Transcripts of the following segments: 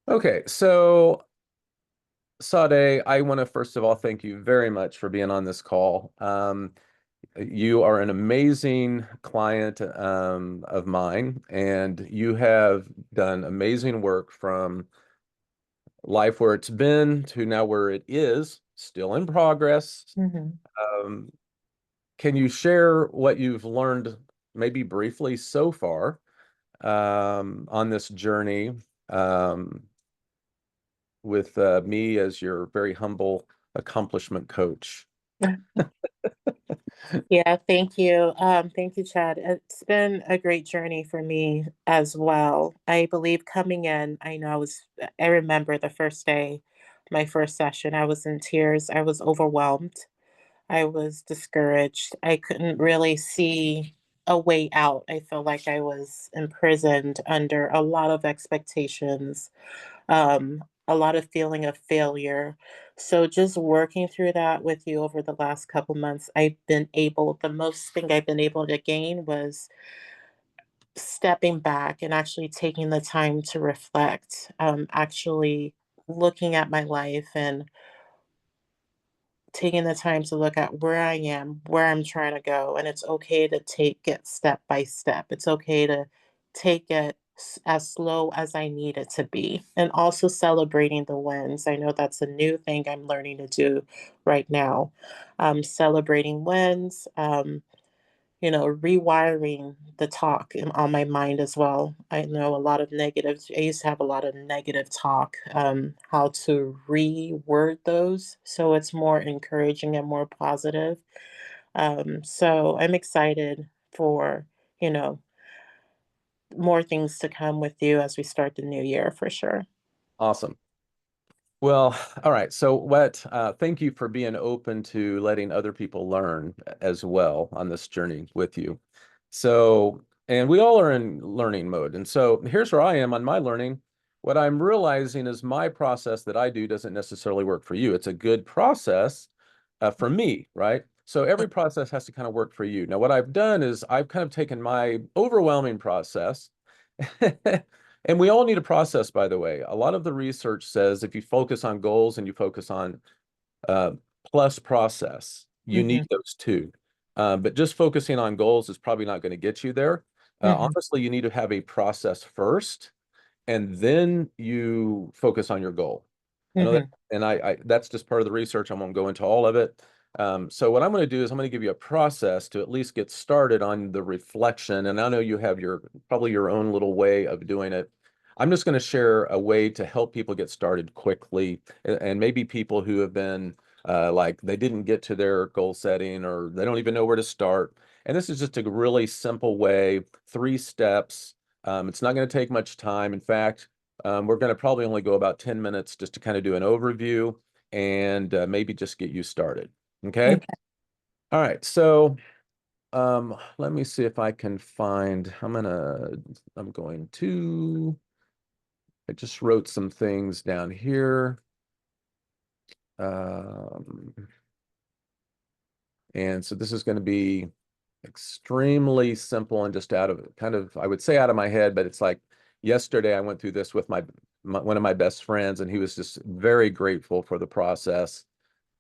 Okay, so Sade, I want to first of all thank you very much for being on this call. You are an amazing client of mine, and you have done amazing work from life where it's been to now where it is, still in progress. Mhm. Um, can you share what you've learned, maybe briefly so far, on this journey? Um, with me as your very humble accomplishment coach. Yeah, thank you. Thank you, Chad. It's been a great journey for me as well. I believe coming in, I remember the first day, my first session, I was in tears. I was overwhelmed. I was discouraged. I couldn't really see a way out. I felt like I was imprisoned under a lot of expectations, a lot of feeling of failure. So just working through that with you over the last couple months, the most thing I've been able to gain was stepping back and actually taking the time to reflect, actually looking at my life and taking the time to look at where I am, where I'm trying to go, and it's okay to take it step by step. It's okay to take it as slow as I need it to be, and also celebrating the wins. I know that's a new thing I'm learning to do right now. Celebrating wins, rewiring the talk on my mind as well. I know a lot of negative, I used to have a lot of negative talk, how to reword those so it's more encouraging and more positive. So I'm excited for, you know, more things to come with you as we start the new year for sure. Awesome. Well, all right. So thank you for being open to letting other people learn as well on this journey with you. So, and we all are in learning mode. And so here's where I am on my learning. What I'm realizing is my process that I do doesn't necessarily work for you. It's a good process for me, right? So every process has to kind of work for you. Now, what I've done is I've kind of taken my overwhelming process. And we all need a process, by the way. A lot of the research says if you focus on goals and you focus on uh, plus process, you need Hmm. those two. But just focusing on goals is probably not going to get you there. Hmm. Honestly, you need to have a process first, and then you focus on your goal. I know that, Hmm. and that's just part of the research. I won't go into all of it. So what I'm going to do is I'm going to give you a process to at least get started on the reflection. And I know you have your probably your own little way of doing it. I'm just going to share a way to help people get started quickly, and maybe people who have been like they didn't get to their goal setting or they don't even know where to start. And this is just a really simple way, 3 steps. It's not going to take much time. In fact, we're going to probably only go about 10 minutes just to kind of do an overview and maybe just get you started. Okay. Okay. All right. So let me see if I can find, I'm going to, I just wrote some things down here. Um, and so this is going to be extremely simple and just out of kind of, I would say out of my head, but it's like yesterday I went through this with one of my best friends, and he was just very grateful for the process.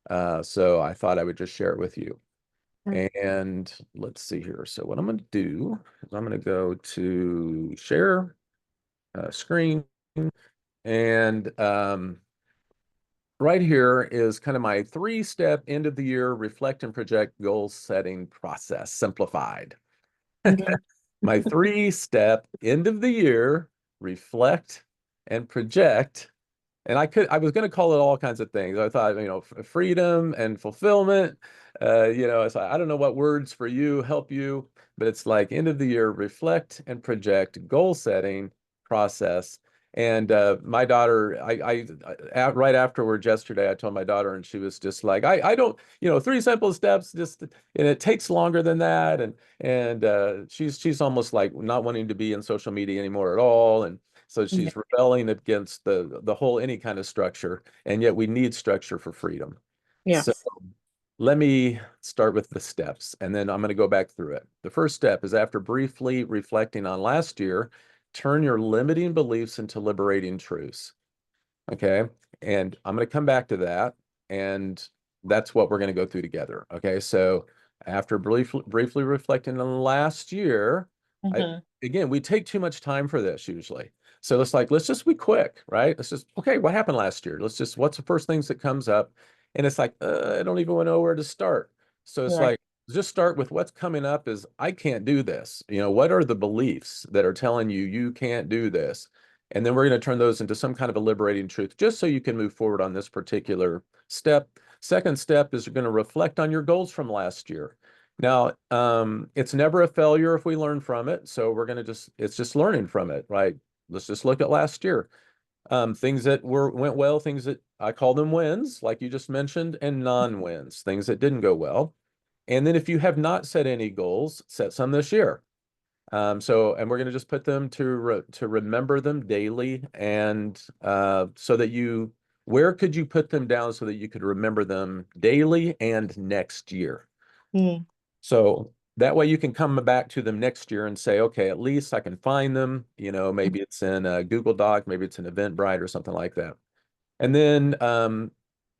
So I thought I would just share it with you. And let's see here. So what I'm going to do is I'm going to go to share screen, and right here is kind of my 3-step end of the year reflect and project goal setting process simplified. Okay. My 3-step end of the year reflect and project. And I was going to call it all kinds of things. I thought, freedom and fulfillment. So I don't know what words for you help you, but it's like end of the year, reflect and project, goal setting process. And my daughter, right afterwards yesterday, I told my daughter, and she was just like, I don't, 3 simple steps, just, and it takes longer than that. And she's almost like not wanting to be in social media anymore at all. And so Yeah. she's rebelling against the whole any kind of structure, and yet we need structure for freedom. So Yes. let me start with the steps, and then I'm going to go back through it. The first step is after briefly reflecting on last year, turn your limiting beliefs into liberating truths. Okay. And I'm going to come back to that. And that's what we're going to go through together. Okay. So after briefly reflecting on last year, I, Mhm. again, we take too much time for this usually. So it's like, let's just be quick, right? Let's just, okay, what happened last year? Let's just, what's the first things that comes up? And it's like, I don't even know where to start. So it's Right. like, just start with what's coming up is I can't do this. You know, what are the beliefs that are telling you you can't do this? And then we're going to turn those into some kind of a liberating truth, just so you can move forward on this particular step. Second step is you're going to reflect on your goals from last year. Now, it's never a failure if we learn from it. So we're going to it's just learning from it, right? Let's just look at last year. Things that went well, things that I call them wins, like you just mentioned, and non-wins, things that didn't go well. And then if you have not set any goals, set some this year. And we're going to just put them to remember them daily, and so that where could you put them down so that you could remember them daily and next year? Mm. So that way you can come back to them next year and say, okay, at least I can find them. You know, maybe it's in a Google Doc, maybe it's an Eventbrite or something like that. And then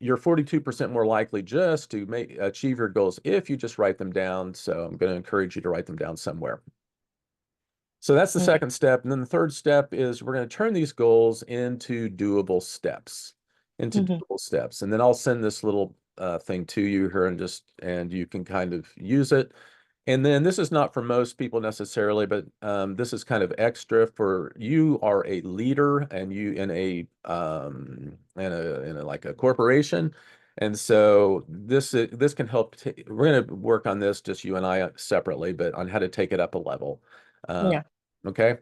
you're 42% more likely just to achieve your goals if you just write them down. So I'm going to encourage you to write them down somewhere. So that's the Mm. second step. And then the third step is we're going to turn these goals into doable steps, Mhm. And then I'll send this little thing to you here and you can kind of use it. And then this is not for most people necessarily, but this is kind of extra for you are a leader and you in a like a corporation. And so this can help. We're going to work on this, just you and I separately, but on how to take it up a level. Yeah. Okay.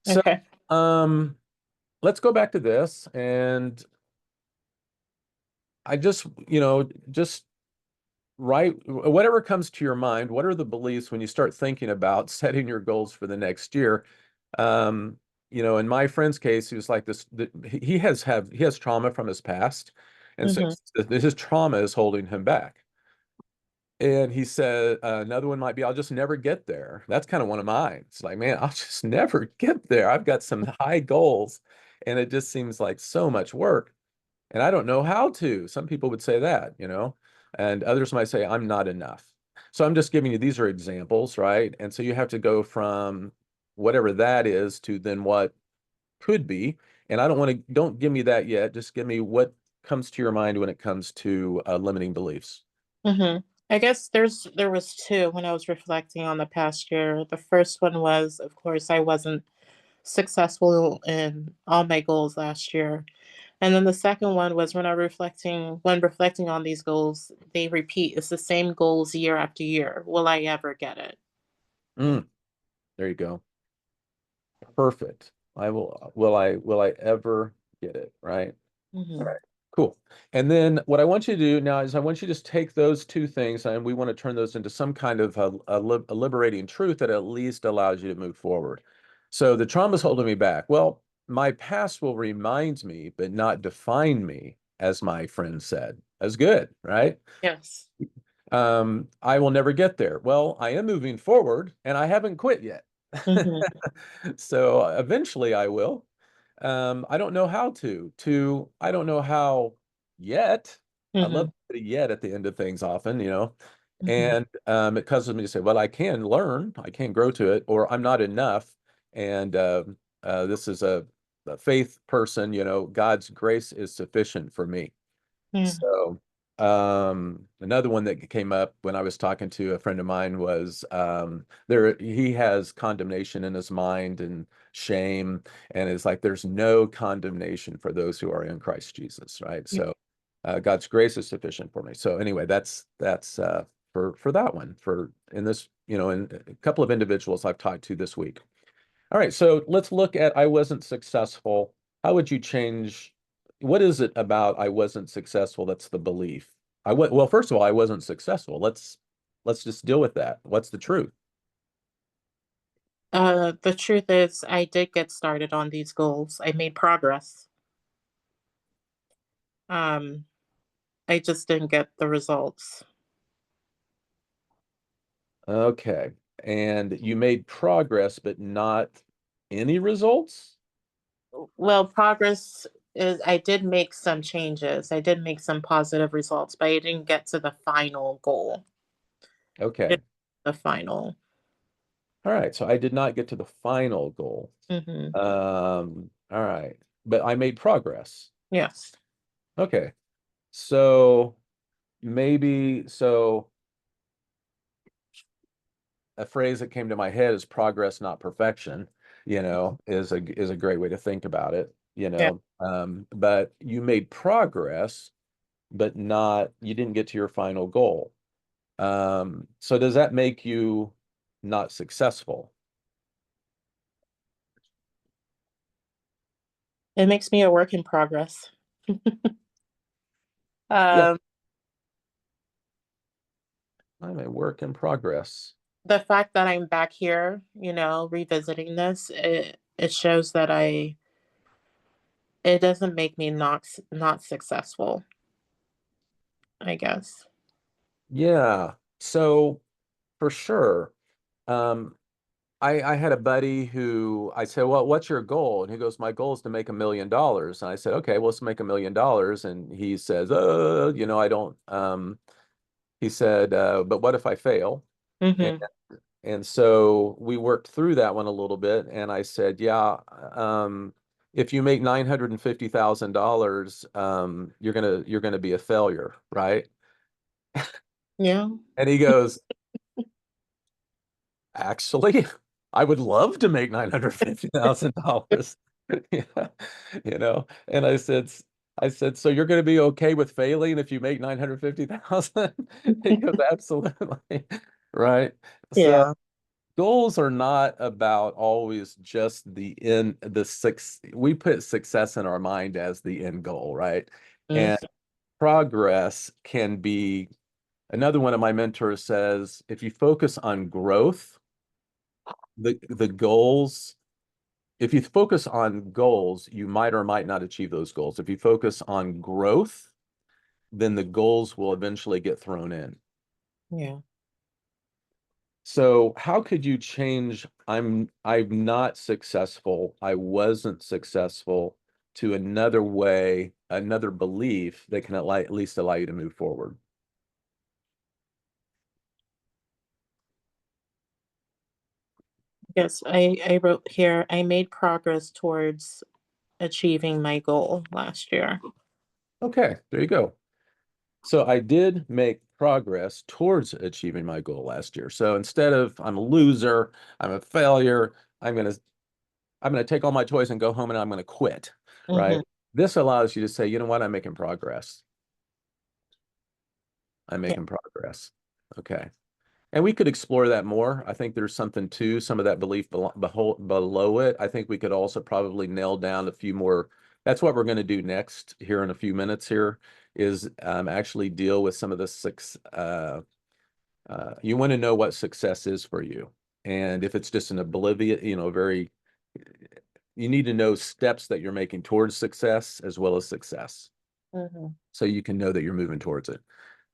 So Okay. um, let's go back to this. And I just write whatever comes to your mind. What are the beliefs when you start thinking about setting your goals for the next year? Um, in my friend's case, he was like this, he has trauma from his past. And so Mhm. his trauma is holding him back. And he said, another one might be, I'll just never get there. That's kind of one of mine. It's like, man, I'll just never get there. I've got some high goals, and it just seems like so much work. And I don't know how to. Some people would say that, and others might say, I'm not enough. So I'm just giving you, these are examples, right? And so you have to go from whatever that is to then what could be. And I don't give me that yet. Just give me what comes to your mind when it comes to limiting beliefs. Mhm. I guess there was two when I was reflecting on the past year. The first one was, of course, I wasn't successful in all my goals last year. And then the second one was when reflecting on these goals, they repeat. It's the same goals year after year. Will I ever get it? Mm, there you go. Perfect. Will I ever get it, right? All Mhm. right. Cool. And then what I want you to do now is I want you to just take those two things and we want to turn those into some kind of a liberating truth that at least allows you to move forward. So the trauma's holding me back. Well, my past will remind me, but not define me, as my friend said. That's good, right? Yes. I will never get there. Well, I am moving forward and I haven't quit yet. Mhm. So eventually I will. I don't know how yet. I love Mhm. the yet at the end of things often. Mhm. And it causes me to say, well, I can learn, I can grow to it, or I'm not enough. And this is a faith person, God's grace is sufficient for me. Mhm. So, another one that came up when I was talking to a friend of mine was he has condemnation in his mind and shame, and it's like there's no condemnation for those who are in Christ Jesus, right? Yeah. So, God's grace is sufficient for me. So anyway, that's for that one for in this, in a couple of individuals I've talked to this week. All right, so let's look at I wasn't successful. How would you change? What is it about I wasn't successful that's the belief? Well, first of all, I wasn't successful. Let's just deal with that. What's the truth? The truth is, I did get started on these goals. I made progress. Um, I just didn't get the results. Okay. And you made progress, but not any results? Well, progress. is I did make some changes. I did make some positive results, but I didn't get to the final goal. Okay. The final. All right. So I did not get to the final goal. Hmm. All right. But I made progress. Yes. Okay. So maybe so a phrase that came to my head is progress, not perfection, is a great way to think about it, Yeah. but you made progress, but not you didn't get to your final goal. So does that make you not successful? It makes me a work in progress. Yeah, Um, I'm a work in progress. the fact that I'm back here, revisiting this, it shows that it doesn't make me not successful, I guess. Yeah, so for sure. Um, I had a buddy who I said, "Well, what's your goal?" And he goes, "My goal is to make $1 million." And I said, "Okay, well, let's make $1 million." And he says, I don't." He said, "But what if I fail?" And, Hmm. and so we worked through that one a little bit. And I said, "Yeah, if you make $950,000, you're gonna be a failure, right?" Yeah. And he goes, "Actually, I would love to make $950,000." Yeah, and I said, "So you're going to be okay with failing if you make 950,000?" He goes, "Absolutely." Right. So Yeah. goals are not about always just the six. We put success in our mind as the end goal, right? And Mhm. progress can be another one of my mentors says, if you focus on growth, the goals, if you focus on goals, you might or might not achieve those goals. If you focus on growth, then the goals will eventually get thrown in. Yeah. So how could you change I'm not successful, I wasn't successful, to another way, another belief that can at least allow you to move forward? Yes, I wrote here, I made progress towards achieving my goal last year. Okay, there you go. So I did make progress towards achieving my goal last year. So instead of I'm a loser, I'm a failure, I'm gonna I'm gonna take all my toys and go home and I'm gonna quit, right? Hmm. This allows you to say, you know what, I'm making progress. I'm Yeah. making progress. Okay. And we could explore that more. I think there's something to some of that belief below it. I think we could also probably nail down a few more. That's what we're going to do next here in a few minutes here is actually deal with some of the six. You want to know what success is for you. And if it's just an oblivion, you need to know steps that you're making towards success as well as success. Hmm. So you can know that you're moving towards it.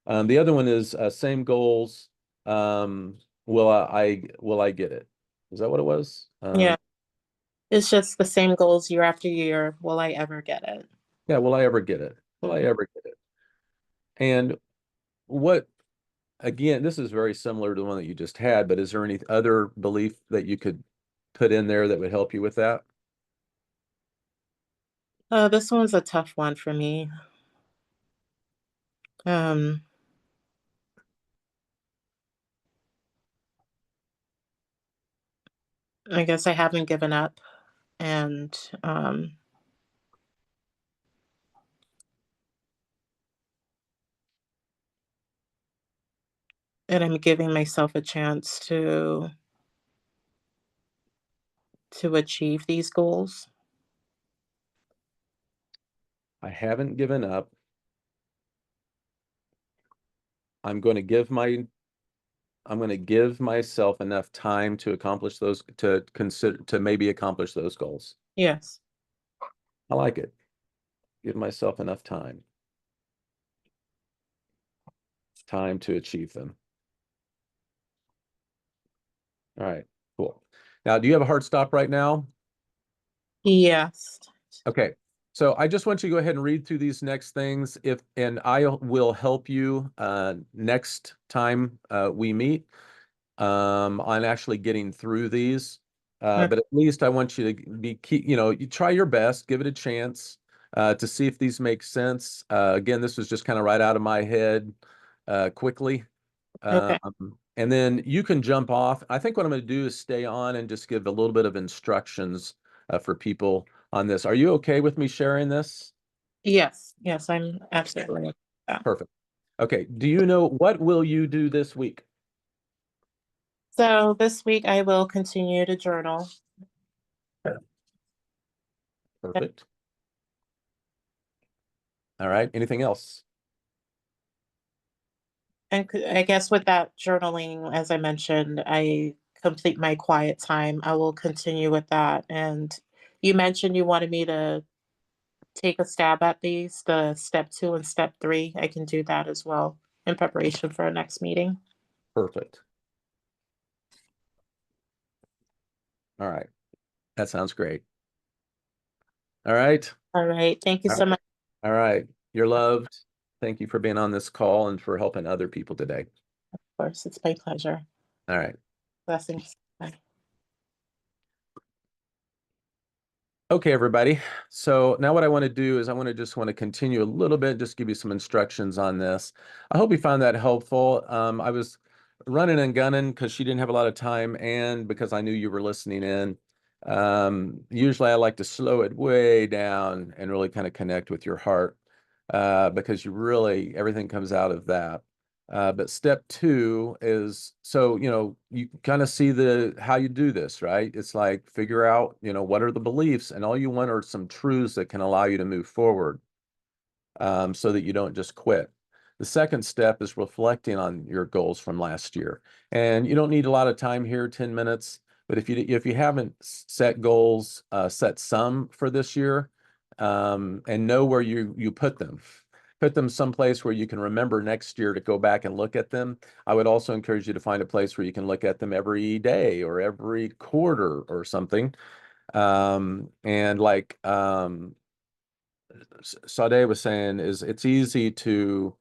The other one is same goals. Um, will I get it? Is that what it was? Yeah. It's just the same goals year after year. Will I ever get it? Yeah, will I ever get it? Will I Hmm. ever get it? And what again, this is very similar to the one that you just had, but is there any other belief that you could put in there that would help you with that? This one's a tough one for me. Um, I guess I haven't given up, and um, and I'm giving myself a chance to achieve these goals. I haven't given up. I'm going to give my I'm going to give myself enough time to accomplish those to maybe accomplish those goals. Yes. I like it. Give myself enough time to achieve them. All right, cool. Now, do you have a hard stop right now? Yes. Okay. So I just want you to go ahead and read through these next things and I will help you next time we meet on actually getting through these. Mm. But at least I want you to you try your best, give it a chance to see if these make sense. Again, this was just kind of right out of my head quickly. Okay. And then you can jump off. I think what I'm going to do is stay on and just give a little bit of instructions for people on this. Are you okay with me sharing this? Yes, yes, I'm absolutely. Yeah. Perfect. Okay. Do you know what will you do this week? So this week I will continue to journal. Perfect. All right. Anything else? And I guess with that journaling, as I mentioned, I complete my quiet time. I will continue with that. And you mentioned you wanted me to take a stab at these, the step 2 and step 3. I can do that as well in preparation for our next meeting. Perfect. All right. That sounds great. All right. All right. Thank you All so right. much. All right. You're loved. Thank you for being on this call and for helping other people today. Of course, it's my pleasure. All right. Blessings. Bye. Okay, everybody. So now what I want to do is I want to continue a little bit, just give you some instructions on this. I hope you found that helpful. I was running and gunning because she didn't have a lot of time and because I knew you were listening in. Usually I like to slow it way down and really kind of connect with your heart because everything comes out of that. But step 2 is, so, you kind of see how you do this, right? It's like figure out, what are the beliefs, and all you want are some truths that can allow you to move forward so that you don't just quit. The second step is reflecting on your goals from last year. And you don't need a lot of time here, 10 minutes, but if you haven't set goals, set some for this year, and know where you put them. Put them someplace where you can remember next year to go back and look at them. I would also encourage you to find a place where you can look at them every day or every quarter or something. And like Sade was saying, is it's easy to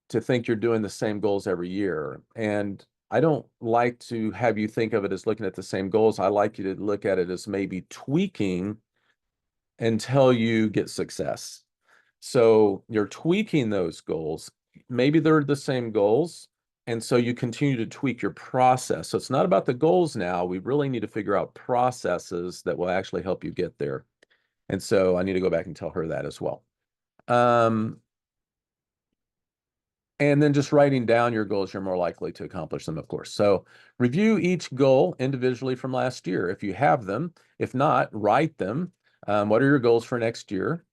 think you're doing the same goals every year. And I don't like to have you think of it as looking at the same goals. I like you to look at it as maybe tweaking until you get success. So you're tweaking those goals. Maybe they're the same goals. And so you continue to tweak your process. So it's not about the goals now. We really need to figure out processes that will actually help you get there. And so I need to go back and tell her that as well. And then just writing down your goals, you're more likely to accomplish them, of course. So review each goal individually from last year if you have them. If not, write them. What are your goals for next year?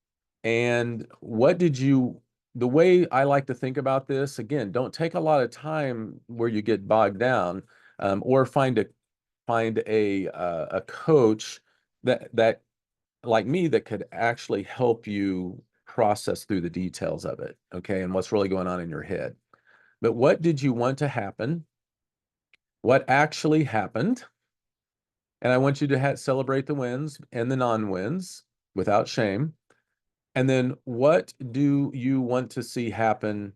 And the way I like to think about this, again, don't take a lot of time where you get bogged down, or find a coach that like me that could actually help you process through the details of it, okay, and what's really going on in your head. But what did you want to happen? What actually happened? And I want you to celebrate the wins and the non-wins without shame. And then what do you want to see happen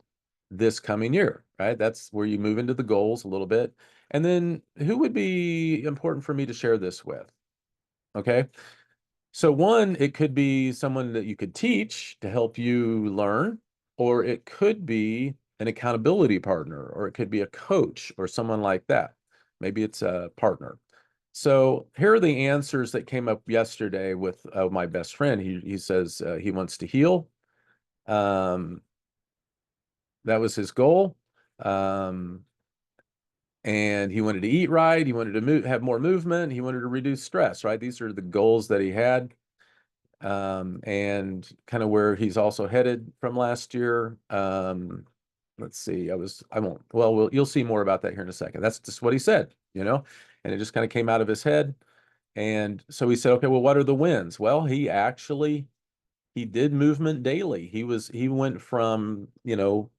this coming year, right? That's where you move into the goals a little bit. And then who would be important for me to share this with? Okay. So one, it could be someone that you could teach to help you learn, or it could be an accountability partner, or it could be a coach or someone like that. Maybe it's a partner. So here are the answers that came up yesterday with my best friend. He says he wants to heal. Um, that was his goal. Um, and he wanted to eat right. He wanted to have more movement. He wanted to reduce stress, right? These are the goals that he had. And kind of where he's also headed from last year. Let's see, you'll see more about that here in a second. That's just what he said, and it just kind of came out of his head. And so he said, okay, well, what are the wins? Well, he did movement daily. He went from,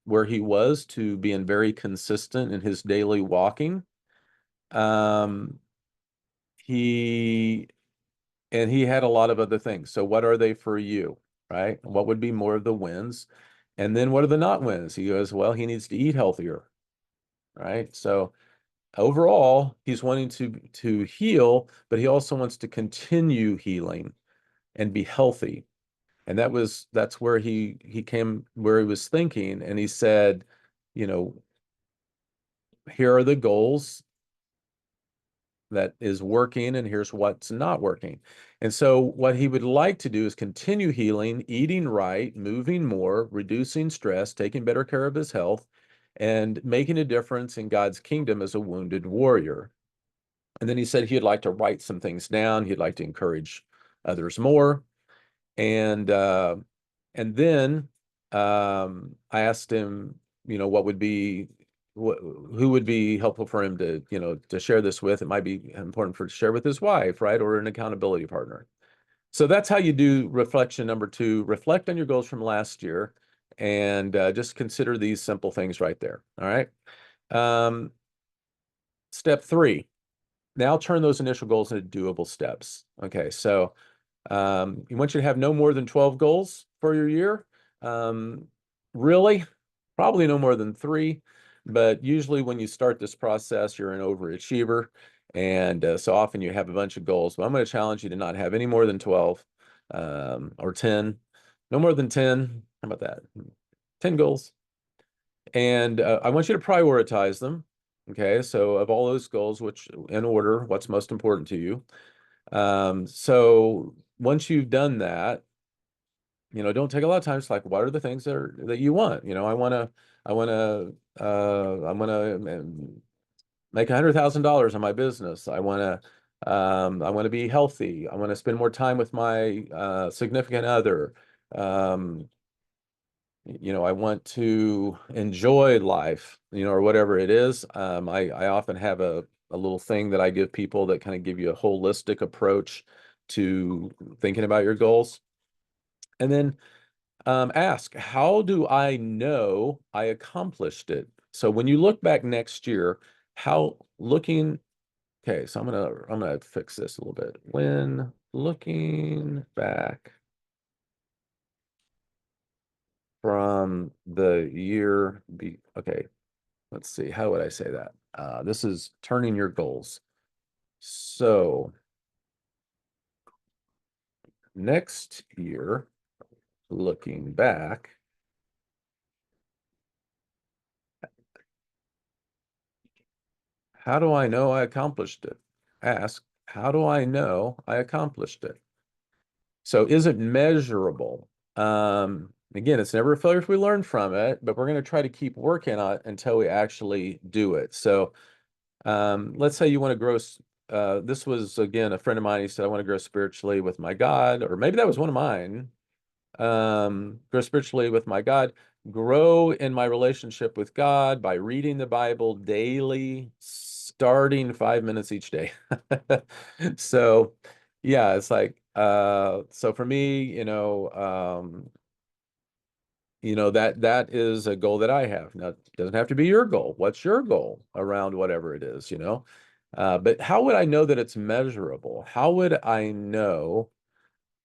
where he was to being very consistent in his daily walking. He and he had a lot of other things. So what are they for you, right? What would be more of the wins? And then what are the not wins? He goes, well, he needs to eat healthier, right? So overall, he's wanting to heal, but he also wants to continue healing and be healthy. And that's where he came, where he was thinking, and he said, you know, here are the goals that is working, and here's what's not working. And so what he would like to do is continue healing, eating right, moving more, reducing stress, taking better care of his health, and making a difference in God's kingdom as a wounded warrior. And then he said he'd like to write some things down. He'd like to encourage others more. And then I asked him, what would be who would be helpful for him to, to share this with. It might be important for to share with his wife, right? Or an accountability partner. So that's how you do reflection number 2. Reflect on your goals from last year and just consider these simple things right there. All right. Um, Step 3, now turn those initial goals into doable steps. Okay. So we want you to have no more than 12 goals for your year. Really, probably no more than 3. But usually when you start this process, you're an overachiever. And so often you have a bunch of goals. But I'm going to challenge you to not have any more than 12 or 10. No more than 10. How about that? 10 goals. And I want you to prioritize them. Okay. So of all those goals, which in order, what's most important to you? So once you've done that, don't take a lot of time. It's like, what are the things that you want? I'm gonna make $100,000 on my business. I want to be healthy. I want to spend more time with my significant other. Um, I want to enjoy life, or whatever it is. I often have a little thing that I give people that kind of give you a holistic approach to thinking about your goals. And then ask, how do I know I accomplished it? So when you look back next year, okay, so I'm gonna fix this a little bit. When looking back from the year okay, let's see, how would I say that? This is turning your goals. So next year, looking back, how do I know I accomplished it? Ask, how do I know I accomplished it? So is it measurable? Again, it's never a failure if we learn from it, but we're going to try to keep working on it until we actually do it. So let's say you want to grow. This was, again, a friend of mine. He said, I want to grow spiritually with my God, or maybe that was one of mine. Grow spiritually with my God, grow in my relationship with God by reading the Bible daily, starting 5 minutes each day. So yeah, it's like, so for me, that is a goal that I have. Now, it doesn't have to be your goal. What's your goal around whatever it is, but how would I know that it's measurable? How would I know?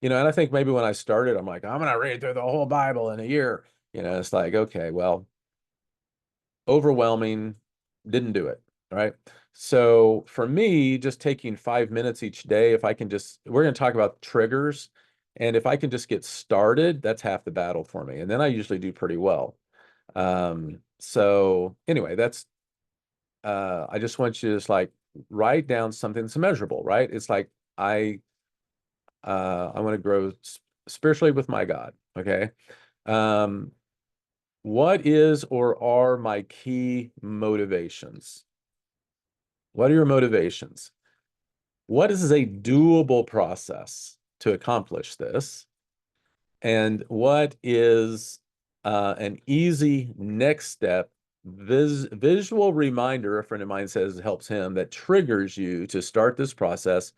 And I think maybe when I started, I'm like, I'm going to read through the whole Bible in a year. It's like, okay, well, overwhelming, didn't do it. Right. So for me, just taking 5 minutes each day, if I can we're going to talk about triggers. And if I can just get started, that's half the battle for me. And then I usually do pretty well. So anyway, I just want you to just like write down something that's measurable, right? It's like, I want to grow spiritually with my God. Okay. Um, what is or are my key motivations? What are your motivations? What is a doable process to accomplish this? And what is an easy next step, visual reminder, a friend of mine says helps him, that triggers you to start this process?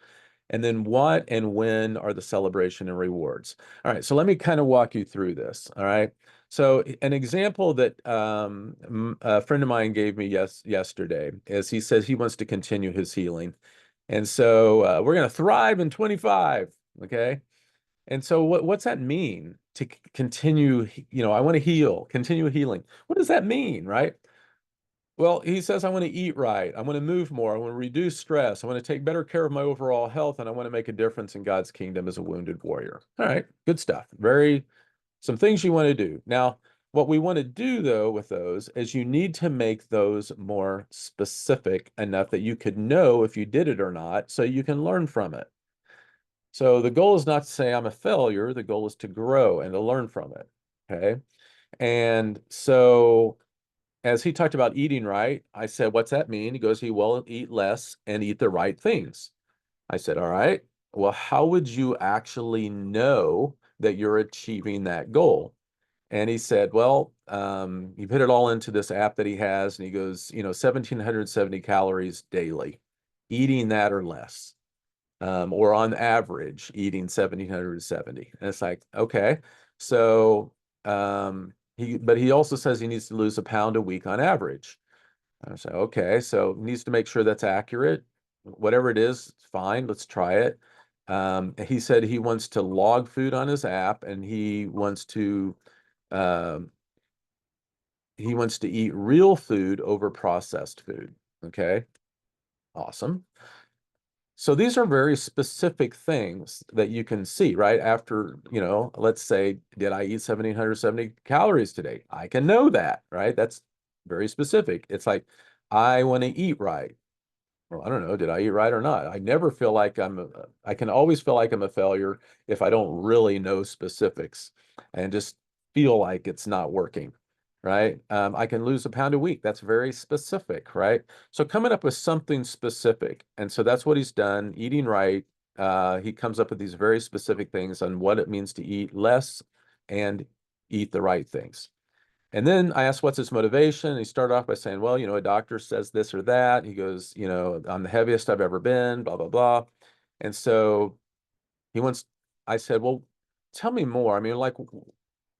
And then what and when are the celebration and rewards? All right, so let me kind of walk you through this. All right. So an example that a friend of mine gave me yesterday is he says he wants to continue his healing. And so we're going to thrive in 25. Okay. And so what's that mean to continue, I want to heal, continue healing. What does that mean, right? Well, he says, I want to eat right. I want to move more. I want to reduce stress. I want to take better care of my overall health. And I want to make a difference in God's kingdom as a wounded warrior. All right, good stuff. Some things you want to do. Now, what we want to do, though, with those is you need to make those more specific enough that you could know if you did it or not, so you can learn from it. So the goal is not to say I'm a failure. The goal is to grow and to learn from it. Okay. And so as he talked about eating right, I said, what's that mean? He goes, he will eat less and eat the right things. I said, all right, well, how would you actually know that you're achieving that goal? And he said, well, he put it all into this app that he has, and he goes, 1,770 calories daily, eating that or less, or on average, eating 1,770. And it's like, okay, so but he also says he needs to lose a pound a week on average. I say, okay, so needs to make sure that's accurate. Whatever it is, it's fine. Let's try it. He said he wants to log food on his app, and um, he wants to eat real food over processed food. Okay, awesome. So these are very specific things that you can see, right? After, let's say, did I eat 1,770 calories today? I can know that, right? That's very specific. It's like, I want to eat right. Well, I don't know, did I eat right or not? I never feel like I can always feel like I'm a failure if I don't really know specifics and just feel like it's not working, right? I can lose a pound a week. That's very specific, right? So coming up with something specific. And so that's what he's done, eating right. He comes up with these very specific things on what it means to eat less and eat the right things. And then I asked, what's his motivation? He started off by saying, well, a doctor says this or that. He goes, I'm the heaviest I've ever been, blah, blah, blah. And so he wants, I said, well, tell me more. I mean, like,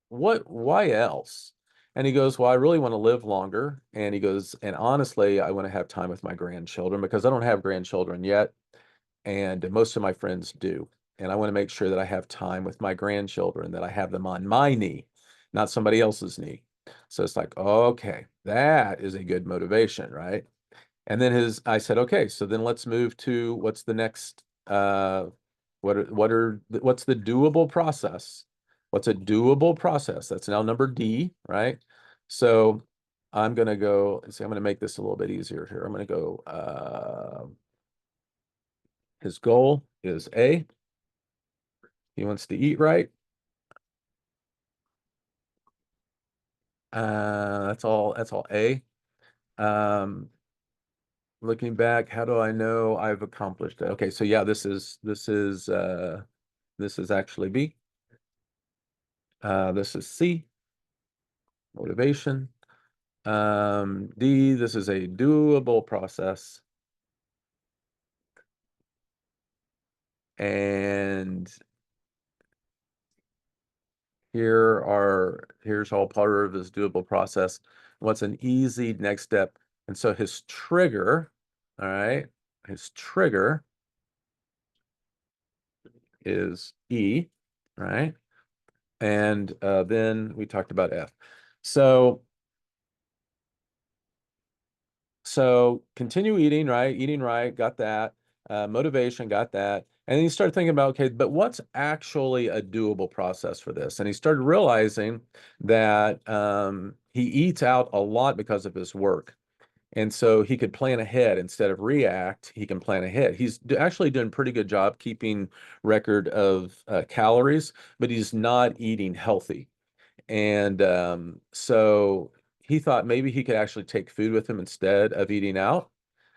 why else? And he goes, well, I really want to live longer. And he goes, and honestly, I want to have time with my grandchildren because I don't have grandchildren yet. And most of my friends do. And I want to make sure that I have time with my grandchildren, that I have them on my knee, not somebody else's knee. So it's like, okay, that is a good motivation, right? And then I said, okay, so then let's move to what's the next, what's the doable process? What's a doable process? That's now number D, right? So I'm going to go, see, I'm going to make this a little bit easier here. I'm going to go, his goal is A. He wants to eat right. That's all A. Um, looking back, how do I know I've accomplished it? Okay, so yeah, this is actually B. This is C, motivation. D, this is a doable process. And here's all part of this doable process. What's an easy next step? And so his trigger, all right, his trigger is E, right? And then we talked about F. So continue eating, right? Eating right, got that. Motivation, got that. And then you start thinking about, okay, but what's actually a doable process for this? And he started realizing that he eats out a lot because of his work. And so he could plan ahead instead of react. He can plan ahead. He's actually doing a pretty good job keeping record of calories, but he's not eating healthy. And so he thought maybe he could actually take food with him instead of eating out.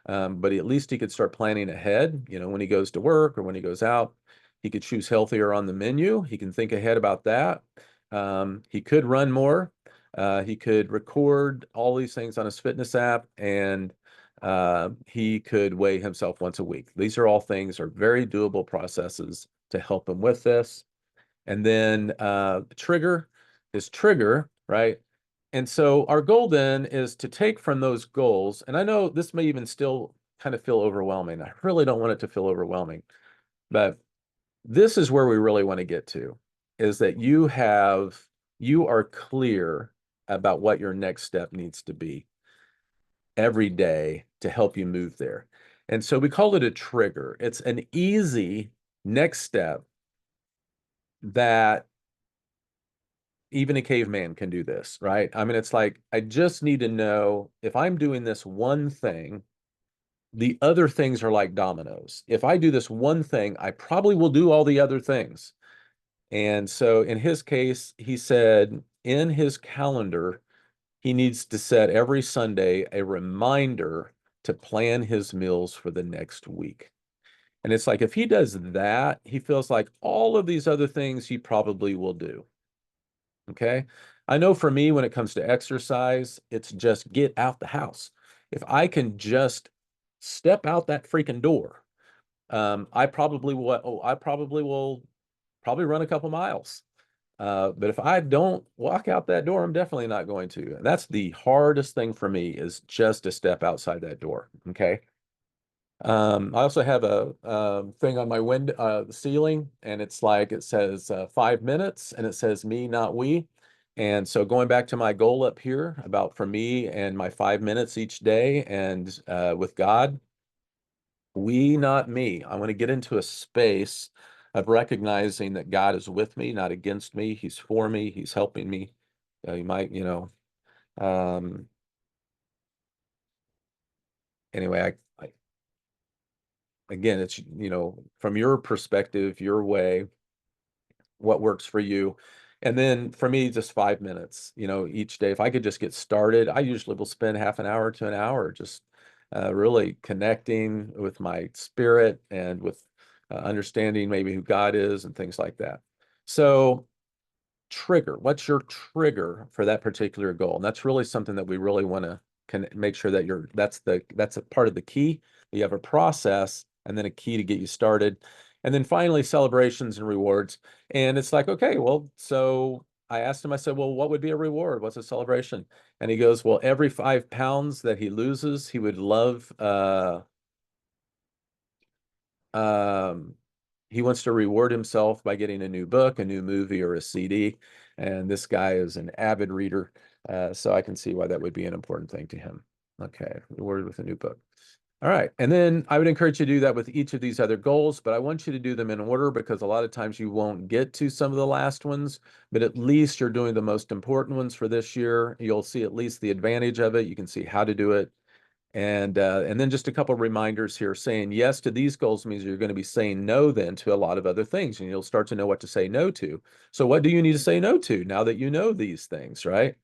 But at least he could start planning ahead, when he goes to work or when he goes out. He could choose healthier on the menu. He can think ahead about that. He could run more. He could record all these things on his fitness app, and he could weigh himself once a week. These are all things are very doable processes to help him with this. And then trigger is trigger, right? And so our goal then is to take from those goals, and I know this may even still kind of feel overwhelming. I really don't want it to feel overwhelming. But this is where we really want to get to, is that you are clear about what your next step needs to be every day to help you move there. And so we call it a trigger. It's an easy next step that even a caveman can do this, right? I mean, it's like, I just need to know if I'm doing this one thing, the other things are like dominoes. If I do this one thing, I probably will do all the other things. And so in his case, he said in his calendar, he needs to set every Sunday a reminder to plan his meals for the next week. And it's like, if he does that, he feels like all of these other things he probably will do. Okay. I know for me, when it comes to exercise, it's just get out the house. If I can just step out that freaking door, I probably will probably run a couple miles. But if I don't walk out that door, I'm definitely not going to. And that's the hardest thing for me, is just to step outside that door. Okay. I also have a thing on my window, the ceiling, and it's like, it says 5 minutes, and it says me, not we. And so going back to my goal up here about for me and my 5 minutes each day, and with God, we, not me. I want to get into a space of recognizing that God is with me, not against me. He's for me. He's helping me. You might, um, anyway, again, it's, from your perspective, your way, what works for you. And then for me, just 5 minutes, each day. If I could just get started, I usually will spend half an hour to an hour just really connecting with my spirit and with understanding maybe who God is and things like that. So trigger, what's your trigger for that particular goal? And that's really something that we really want to make sure that that's a part of the key. You have a process and then a key to get you started. And then finally, celebrations and rewards. And it's like, okay, well, so I asked him, I said, well, what would be a reward? What's a celebration? And he goes, well, every 5 pounds that he loses, he would love, um, he wants to reward himself by getting a new book, a new movie, or a CD. And this guy is an avid reader, so I can see why that would be an important thing to him. Okay, rewarded with a new book. All right, and then I would encourage you to do that with each of these other goals, but I want you to do them in order, because a lot of times you won't get to some of the last ones, but at least you're doing the most important ones for this year. You'll see at least the advantage of it. You can see how to do it. And then just a couple of reminders here. Saying yes to these goals means you're going to be saying no then to a lot of other things, and you'll start to know what to say no to. So what do you need to say no to now that you know these things, right?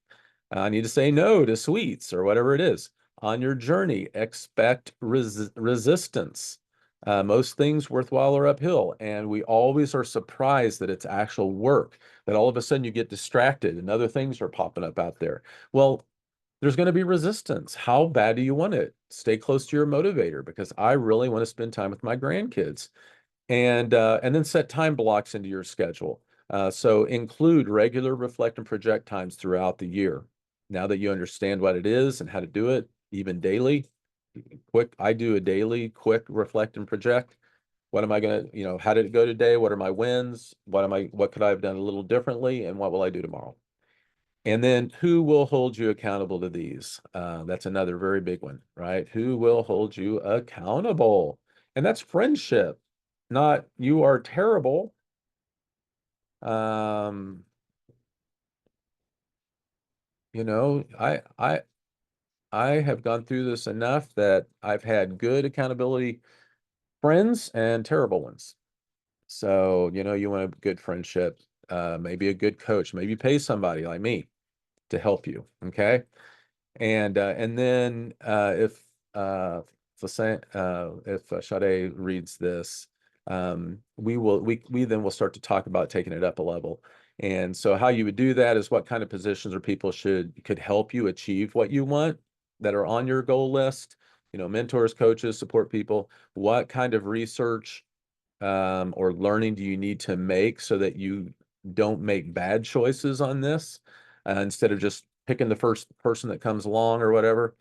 I need to say no to sweets or whatever it is. On your journey, expect resistance. Most things worthwhile are uphill, and we always are surprised that it's actual work, that all of a sudden you get distracted and other things are popping up out there. Well, there's going to be resistance. How bad do you want it? Stay close to your motivator, because I really want to spend time with my grandkids. And then set time blocks into your schedule. So include regular reflect and project times throughout the year. Now that you understand what it is and how to do it, even daily, I do a daily quick reflect and project. What am I going to, how did it go today? What are my wins? What could I have done a little differently? And what will I do tomorrow? And then who will hold you accountable to these? That's another very big one, right? Who will hold you accountable? And that's friendship, not you are terrible. Um, you know, I have gone through this enough that I've had good accountability friends and terrible ones. So, you want a good friendship, maybe a good coach, maybe pay somebody like me to help you. Okay. And then if Sade reads this, we then will start to talk about taking it up a level. And so how you would do that is what kind of positions or people could help you achieve what you want that are on your goal list. Mentors, coaches, support people. What kind of research or learning do you need to make so that you don't make bad choices on this instead of just picking the first person that comes along or whatever?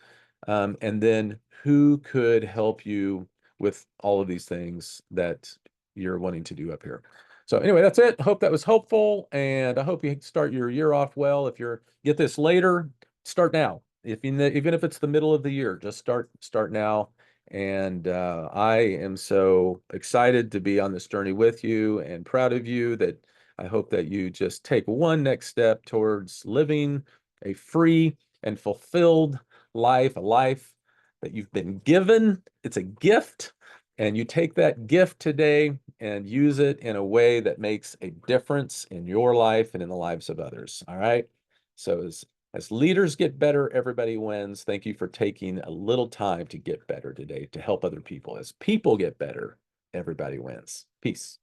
And then who could help you with all of these things that you're wanting to do up here. So anyway, that's it. Hope that was helpful, and I hope you start your year off well. If you're get this later, start now. If you, even if it's the middle of the year, just start now. And I am so excited to be on this journey with you and proud of you that I hope that you just take one next step towards living a free and fulfilled life, a life that you've been given. It's a gift, and you take that gift today and use it in a way that makes a difference in your life and in the lives of others. All right. So as leaders get better, everybody wins. Thank you for taking a little time to get better today to help other people. As people get better, everybody wins. Peace.